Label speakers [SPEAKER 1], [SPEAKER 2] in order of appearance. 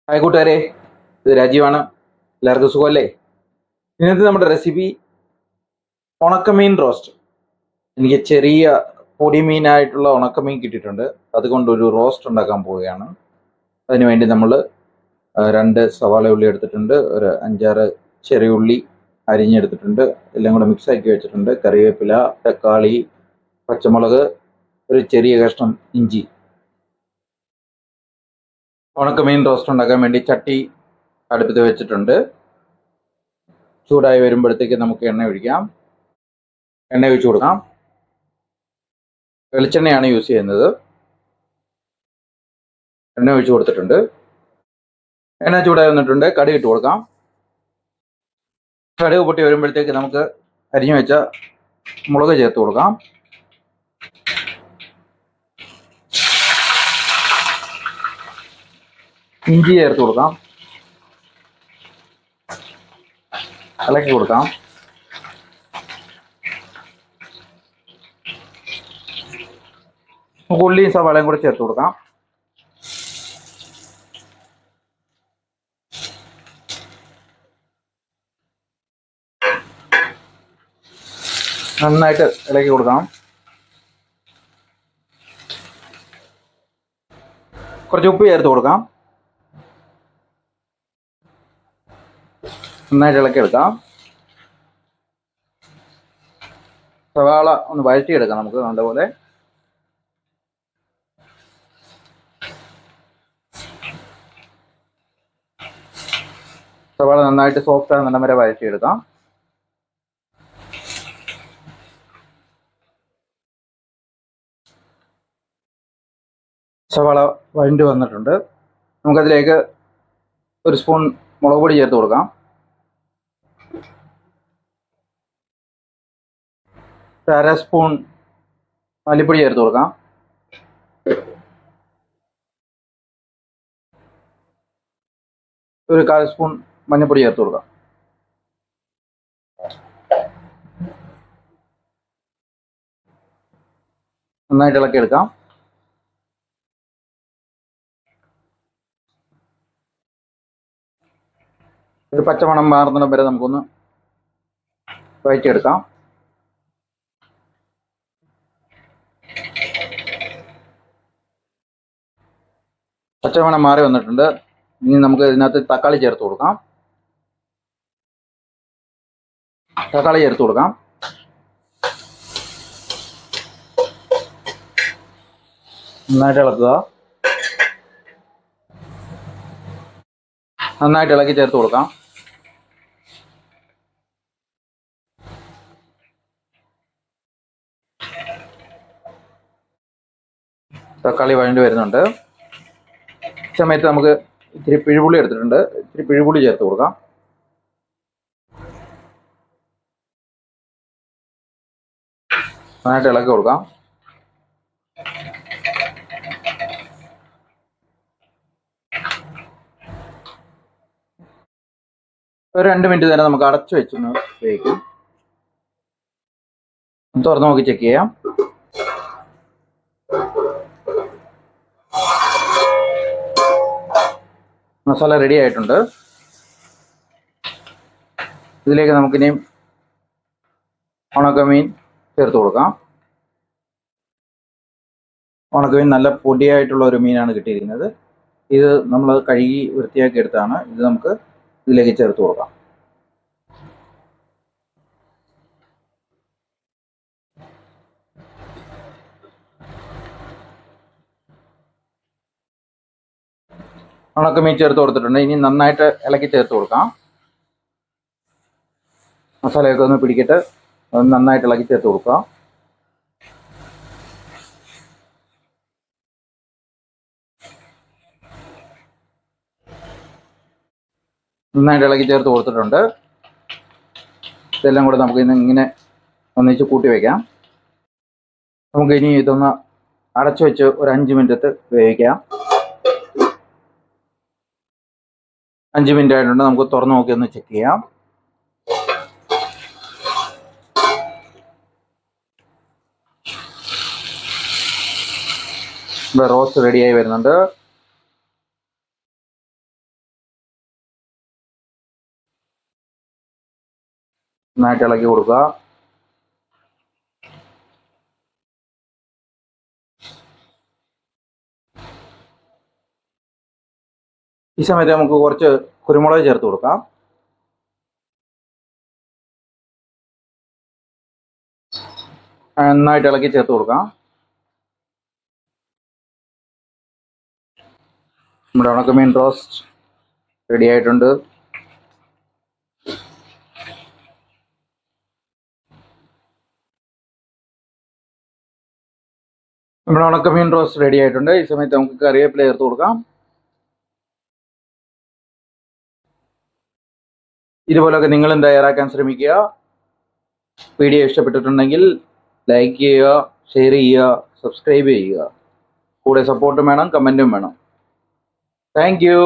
[SPEAKER 1] Hi കൂട്ടുകാരെ, ഇത് രാജീവാണ്. എല്ലാവർക്കും സുഖമല്ലേ? ഇന്നത്തെ നമ്മുടെ റെസിപ്പി ഉണക്കമീൻ റോസ്റ്റ്. എനിക്ക് ചെറിയ പൊടിമീനായിട്ടുള്ള ഉണക്കമീൻ കിട്ടിയിട്ടുണ്ട്. അതുകൊണ്ടൊരു റോസ്റ്റ് ഉണ്ടാക്കാൻ പോവുകയാണ്. അതിനുവേണ്ടി നമ്മൾ 2 സവാള ഉള്ളി എടുത്തിട്ടുണ്ട്, ഒരു 5-6 ചെറിയ ഉള്ളി അരിഞ്ഞെടുത്തിട്ടുണ്ട്, എല്ലാം കൂടെ മിക്സാക്കി വെച്ചിട്ടുണ്ട്, കറിവേപ്പില, തക്കാളി, പച്ചമുളക്, ഒരു ചെറിയ കഷ്ണം ഇഞ്ചി. ഉണക്കമീൻ റോസ്റ്റ് ഉണ്ടാക്കാൻ വേണ്ടി ചട്ടി അടുപ്പത്ത് വെച്ചിട്ടുണ്ട്. ചൂടായി വരുമ്പോഴത്തേക്ക് നമുക്ക് എണ്ണ ഒഴിക്കാം. എണ്ണ ഒഴിച്ചു കൊടുക്കാം. വെളിച്ചെണ്ണയാണ് യൂസ് ചെയ്യുന്നത്. എണ്ണ ഒഴിച്ചു കൊടുത്തിട്ടുണ്ട്. എണ്ണ ചൂടായി വന്നിട്ടുണ്ട്. കടുക് ഇട്ട് കൊടുക്കാം. കടുക് പൊട്ടി വരുമ്പോഴത്തേക്ക് നമുക്ക് അരിഞ്ഞു വെച്ച മുളക് ചേർത്ത് കൊടുക്കാം. ഇഞ്ചി ചേർത്ത് കൊടുക്കാം. ഇളക്കി കൊടുക്കാം. ഉള്ളിയും സവാളയും കൂടെ ചേർത്ത് കൊടുക്കാം. നന്നായിട്ട് ഇളക്കി കൊടുക്കാം. കുറച്ച് ഉപ്പ് ചേർത്ത് കൊടുക്കാം. നന്നായിട്ട് ഇളക്കിയെടുക്കാം. സവാള ഒന്ന് വഴറ്റിയെടുക്കാം നമുക്ക് നല്ലപോലെ. സവാള നന്നായിട്ട് സോഫ്റ്റ് ആകുന്ന വരെ വഴറ്റിയെടുക്കാം. സവാള വഴണ്ടി വന്നിട്ടുണ്ട്. നമുക്കതിലേക്ക് ഒരു സ്പൂൺ മുളക് പൊടി ചേർത്ത് കൊടുക്കാം. അര സ്പൂൺ മല്ലിപ്പൊടി ചേർത്ത് കൊടുക്കാം. ഒരു 1/4 സ്പൂൺ മഞ്ഞൾപ്പൊടി ചേർത്ത് കൊടുക്കാം. നന്നായിട്ട് ഇളക്കിയെടുക്കാം. ഒരു പച്ചമണം മാറുന്നിടം വരെ നമുക്കൊന്ന് വഴറ്റിയെടുക്കാം. പച്ചമണം മാറി വന്നിട്ടുണ്ട്. ഇനി നമുക്ക് ഇതിനകത്ത് തക്കാളി ചേർത്ത് കൊടുക്കാം. തക്കാളി ചേർത്ത് കൊടുക്കാം. നന്നായിട്ട് ഇളക്കുക. നന്നായിട്ട് ഇളക്കി ചേർത്ത് കൊടുക്കാം. തക്കാളി വഴണ്ടി വരുന്നുണ്ട്. ഈ സമയത്ത് നമുക്ക് ഇത്തിരി പിഴുപുളി എടുത്തിട്ടുണ്ട്. ഇത്തിരി പിഴുപുളി ചേർത്ത് കൊടുക്കാം. നന്നായിട്ട് ഇളക്കി കൊടുക്കാം. ഒരു 2 മിനിറ്റ് നേരം നമുക്ക് അടച്ചു വെച്ചൊന്ന് വേവിക്കും. തുറന്ന് നോക്കി ചെക്ക് ചെയ്യാം. മസാല റെഡി ആയിട്ടുണ്ട്. ഇതിലേക്ക് നമുക്കിനിയും ഉണക്കമീൻ ചേർത്ത് കൊടുക്കാം. ഉണക്കമീൻ നല്ല പൊടിയായിട്ടുള്ള ഒരു മീനാണ് കിട്ടിയിരിക്കുന്നത്. ഇത് നമ്മൾ കഴുകി വൃത്തിയാക്കി എടുത്താണ്. ഇത് നമുക്ക് ഇതിലേക്ക് ചേർത്ത് കൊടുക്കാം. ഉണക്കമീൻ ചേർത്ത് കൊടുത്തിട്ടുണ്ട്. ഇനി നന്നായിട്ട് ഇളക്കി ചേർത്ത് കൊടുക്കാം. മസാലയൊക്കെ ഒന്ന് പിടിക്കിട്ട് നന്നായിട്ട് ഇളക്കി ചേർത്ത് കൊടുക്കുക. നന്നായിട്ട് ഇളക്കി ചേർത്ത് കൊടുത്തിട്ടുണ്ട്. ഇതെല്ലാം കൂടെ നമുക്ക് ഇങ്ങനെ ഒന്നിച്ച് കൂട്ടി വയ്ക്കാം. നമുക്ക് ഇനി ഇതൊന്ന് അടച്ചു വെച്ച് ഒരു 5 മിനിറ്റ് വേവിക്കാം. 5 മിനിറ്റ് ആയിട്ടുണ്ട്. നമുക്ക് തുറന്ന് നോക്കി ഒന്ന് ചെക്ക് ചെയ്യാം. റോസ്റ്റ് റെഡിയായി വരുന്നുണ്ട്. നന്നായിട്ട് ഇളക്കി കൊടുക്കുക. ഈ സമയത്ത് നമുക്ക് കുറച്ച് കുരുമുളക് ചേർത്ത് കൊടുക്കാം. നന്നായിട്ട് ഇളക്കി ചേർത്ത് കൊടുക്കാം. നമ്മുടെ ഉണക്കമീൻ റോസ്റ്റ് റെഡി ആയിട്ടുണ്ട്. നമ്മുടെ ഉണക്കമീൻ റോസ്റ്റ് റെഡി ആയിട്ടുണ്ട്. ഈ സമയത്ത് നമുക്ക് കറിവേപ്പില ചേർത്ത് കൊടുക്കാം. ഇതുപോലൊക്കെ നിങ്ങളും തയ്യാറാക്കാൻ ശ്രമിക്കുക. വീഡിയോ ഇഷ്ടപ്പെട്ടിട്ടുണ്ടെങ്കിൽ ലൈക്ക് ചെയ്യുക, ഷെയർ ചെയ്യുക, സബ്സ്ക്രൈബ് ചെയ്യുക. കൂടെ സപ്പോർട്ടും വേണം, കമൻറ്റും വേണം. Thank you.